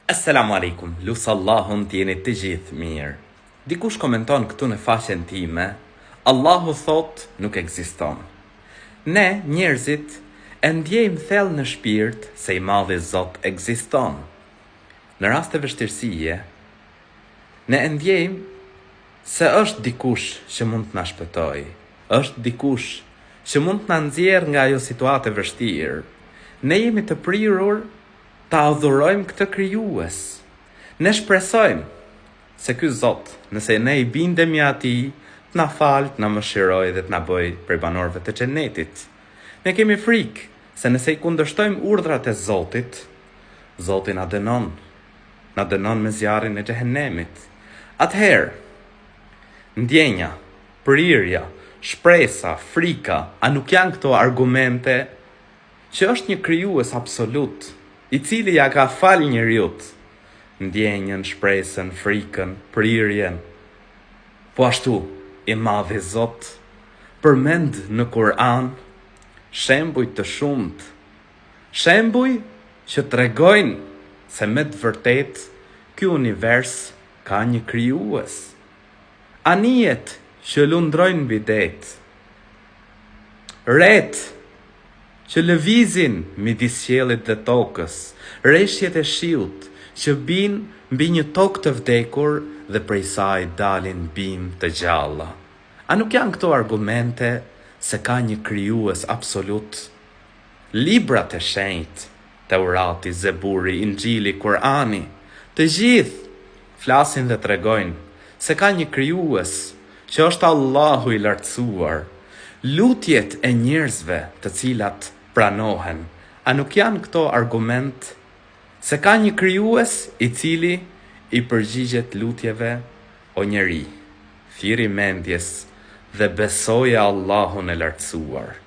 Assalamu alaikum, lusë Allahun t'jeni të gjithë mirë. Dikush komenton këtu në faqen time, Allahu thot nuk ekziston. Ne, njerëzit, e ndjejmë thellë në shpirt se i madhi Zot ekziston. Në rast të vështirësie, ne e ndjejmë se është dikush që mund të na shpëtojë, është dikush që mund të na nxjerrë nga ajo situatë e vështirë. Ne jemi të prirur ta adhurojmë këtë krijues. Ne shpresojmë se ky Zot, nëse ne i bindemi atij, të na falë, të na mëshirojë dhe të na bëjë prej banorëve të xhenetit. Ne kemi frikë se nëse i kundërshtojmë urdhrat e Zotit, Zoti na dënon me zjarrin e xhehenemit. Atëherë, ndjenja, prirja, shpresa, frika, a nuk janë këto argumente që është një krijues absolut, i cili ja ka falë njeriut ndjenjën, shpresën, frikën, prirjen. Po ashtu, i madhi Zot përmend në Kur'an shembuj të shumt, shembuj që tregojnë se me të vërtet ky univers ka një krijues. Anijet që lundrojnë mbi det, ret që lëvizin midis qiellit dhe tokës, rreshjet e shiut që bin mbi një tokë të vdekur dhe prej saj dalin bim të gjalla. A nuk janë këto argumente se ka një krijues absolut? Librat e shenjtë, Teurati, Zeburi, Injili, Kur'ani, të gjithë flasin dhe tregojnë se ka një krijues që është Allahu i lartësuar. Lutjet e njerëzve të cilat pranohen, a nuk janë këto argument se ka një krijues i cili i përgjigjet lutjeve? O njeri, thiri mendjes dhe besoje Allahun e lartësuar.